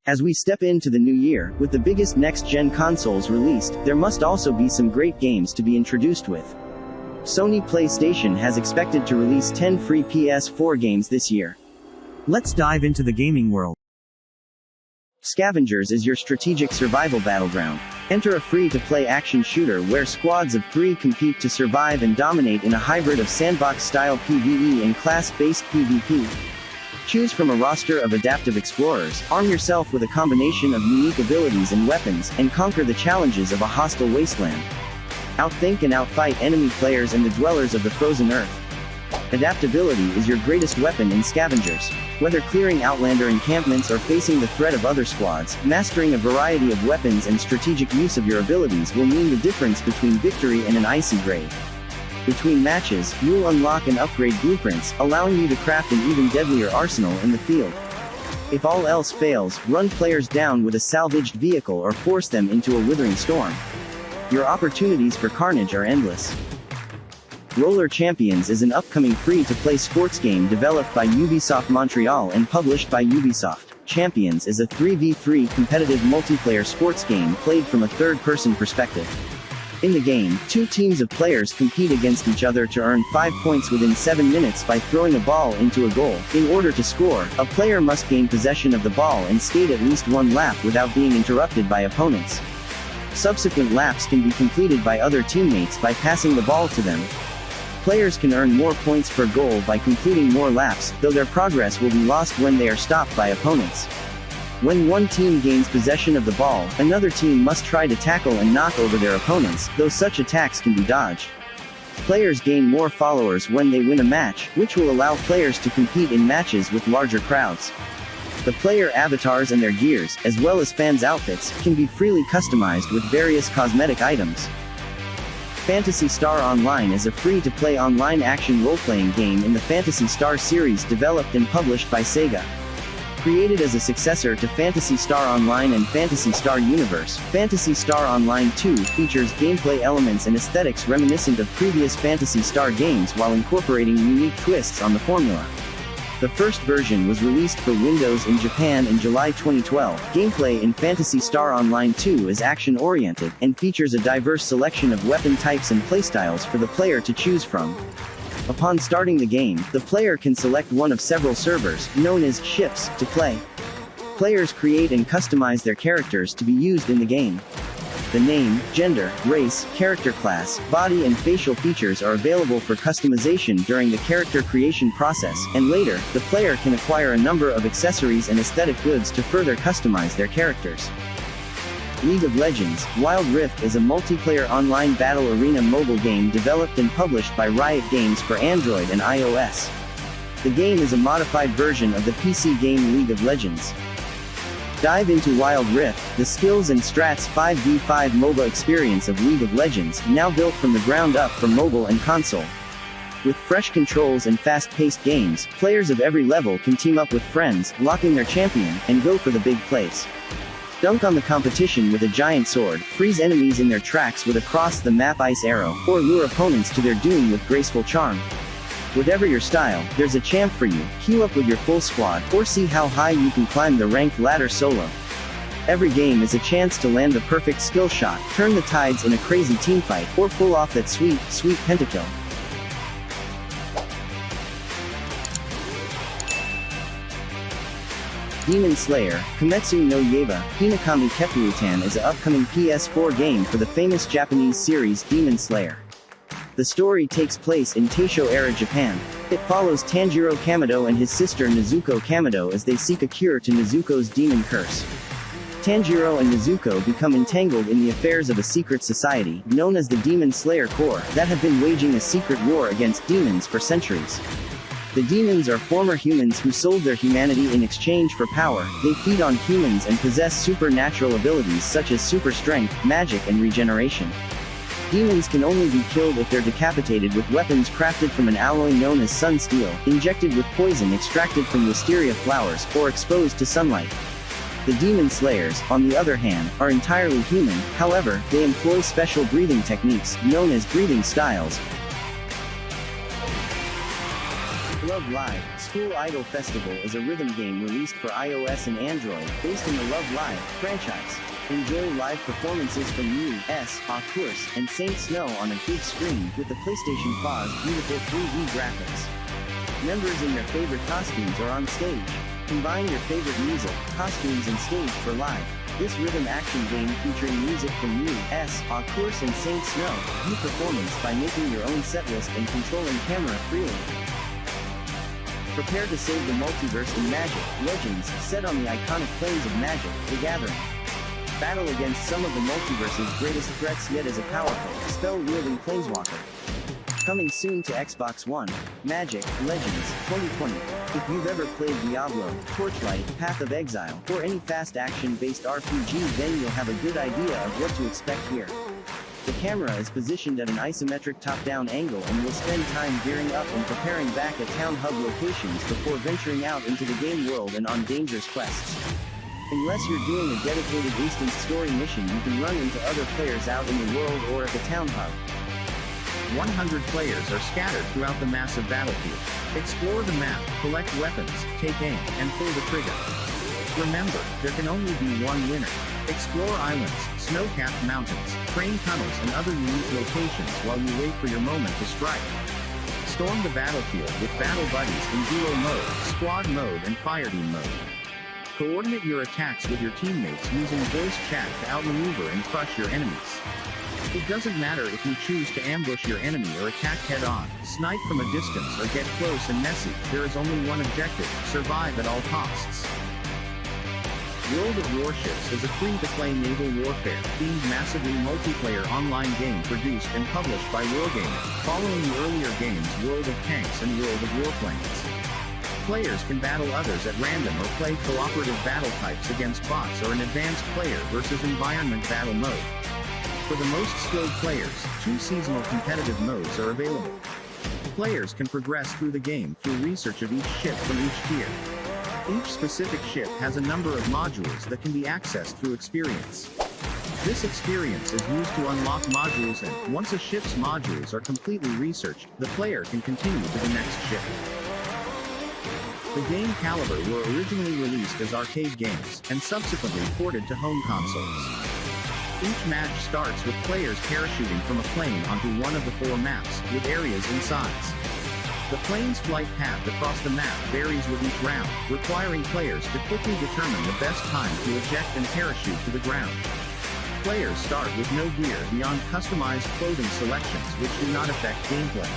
As we step into the new year, with the biggest next-gen consoles released, there must also be some great games to be introduced with. Sony PlayStation has expected to release 10 free PS4 games this year. Let's dive into the gaming world. Scavengers is your strategic survival battleground. Enter a free-to-play action shooter where squads of 3 compete to survive and dominate in a hybrid of sandbox-style PvE and class-based PvP. Choose from a roster of adaptive explorers, arm yourself with a combination of unique abilities and weapons, and conquer the challenges of a hostile wasteland. Outthink and outfight enemy players and the dwellers of the frozen earth. Adaptability is your greatest weapon in Scavengers. Whether clearing Outlander encampments or facing the threat of other squads, mastering a variety of weapons and strategic use of your abilities will mean the difference between victory and an icy grave. Between matches, you'll unlock and upgrade blueprints, allowing you to craft an even deadlier arsenal in the field. If all else fails, run players down with a salvaged vehicle or force them into a withering storm. Your opportunities for carnage are endless. Roller Champions is an upcoming free-to-play sports game developed by Ubisoft Montreal and published by Ubisoft. Champions is a 3v3 competitive multiplayer sports game played from a third-person perspective. In the game, 2 teams of players compete against each other to earn 5 points within 7 minutes by throwing a ball into a goal. In order to score, a player must gain possession of the ball and skate at least 1 lap without being interrupted by opponents. Subsequent laps can be completed by other teammates by passing the ball to them. Players can earn more points per goal by completing more laps, though their progress will be lost when they are stopped by opponents. When one team gains possession of the ball, another team must try to tackle and knock over their opponents, though such attacks can be dodged. Players gain more followers when they win a match, which will allow players to compete in matches with larger crowds. The player avatars and their gears, as well as fans' outfits, can be freely customized with various cosmetic items. Phantasy Star Online is a free-to-play online action role-playing game in the Phantasy Star series developed and published by Sega. Created as a successor to Phantasy Star Online and Phantasy Star Universe, Phantasy Star Online 2 features gameplay elements and aesthetics reminiscent of previous Phantasy Star games while incorporating unique twists on the formula. The first version was released for Windows in Japan in July 2012. Gameplay in Phantasy Star Online 2 is action-oriented, and features a diverse selection of weapon types and playstyles for the player to choose from. Upon starting the game, the player can select one of several servers, known as ships, to play. Players create and customize their characters to be used in the game. The name, gender, race, character class, body and facial features are available for customization during the character creation process, and later, the player can acquire a number of accessories and aesthetic goods to further customize their characters. League of Legends: Wild Rift is a multiplayer online battle arena mobile game developed and published by Riot Games for Android and iOS. The game is a modified version of the PC game League of Legends. Dive into Wild Rift, the skills and strats 5v5 MOBA experience of League of Legends, now built from the ground up for mobile and console. With fresh controls and fast-paced games, players of every level can team up with friends, locking their champion, and go for the big plays. Dunk on the competition with a giant sword, freeze enemies in their tracks with a cross-the-map ice arrow, or lure opponents to their doom with graceful charm. Whatever your style, there's a champ for you. Queue up with your full squad, or see how high you can climb the ranked ladder solo. Every game is a chance to land the perfect skill shot, turn the tides in a crazy teamfight, or pull off that sweet pentakill. Demon Slayer: Kimetsu no Yaiba, Hinakami Keppuutan is an upcoming PS4 game for the famous Japanese series Demon Slayer. The story takes place in Taisho-era Japan. It follows Tanjiro Kamado and his sister Nezuko Kamado as they seek a cure to Nezuko's demon curse. Tanjiro and Nezuko become entangled in the affairs of a secret society, known as the Demon Slayer Corps, that have been waging a secret war against demons for centuries. The demons are former humans who sold their humanity in exchange for power. They feed on humans and possess supernatural abilities such as super strength, magic and regeneration. Demons can only be killed if they're decapitated with weapons crafted from an alloy known as sun steel, injected with poison extracted from wisteria flowers, or exposed to sunlight. The Demon Slayers, on the other hand, are entirely human. However, they employ special breathing techniques, known as breathing styles. Love Live, School Idol Festival is a rhythm game released for iOS and Android, based in the Love Live franchise. Enjoy live performances from U.S., Of Course, and Saint Snow on a big screen, with the PlayStation 4's beautiful 3D graphics. Members in their favorite costumes are on stage. Combine your favorite music, costumes and stage for live. This rhythm action game featuring music from U.S., Of Course and Saint Snow, view performance by making your own setlist and controlling camera freely. Prepare to save the multiverse in Magic, Legends, set on the iconic plains of Magic, the Gathering. Battle against some of the multiverse's greatest threats yet as a powerful, spell-wielding planeswalker. Coming soon to Xbox One, Magic, Legends, 2020. If you've ever played Diablo, Torchlight, Path of Exile, or any fast action-based RPG, then you'll have a good idea of what to expect here. The camera is positioned at an isometric top-down angle and will spend time gearing up and preparing back at town hub locations before venturing out into the game world and on dangerous quests. Unless you're doing a dedicated instant story mission, you can run into other players out in the world or at the town hub. 100 players are scattered throughout the massive battlefield. Explore the map, collect weapons, take aim, and pull the trigger. Remember, there can only be one winner. Explore islands, snow-capped mountains, train tunnels and other unique locations while you wait for your moment to strike. Storm the battlefield with battle buddies in duo mode, squad mode and fireteam mode. Coordinate your attacks with your teammates using voice chat to outmaneuver and crush your enemies. It doesn't matter if you choose to ambush your enemy or attack head-on, snipe from a distance or get close and messy, there is only one objective: survive at all costs. World of Warships is a free-to-play naval warfare-themed massively multiplayer online game produced and published by Wargaming, following the earlier games World of Tanks and World of Warplanes. Players can battle others at random or play cooperative battle types against bots or an advanced player versus environment battle mode. For the most skilled players, 2 seasonal competitive modes are available. Players can progress through the game through research of each ship from each tier. Each specific ship has a number of modules that can be accessed through experience. This experience is used to unlock modules, and once a ship's modules are completely researched, the player can continue to the next ship. The game Caliber were originally released as arcade games, and subsequently ported to home consoles. Each match starts with players parachuting from a plane onto one of the 4 maps, with areas in size. The plane's flight path across the map varies with each round, requiring players to quickly determine the best time to eject and parachute to the ground. Players start with no gear beyond customized clothing selections which do not affect gameplay.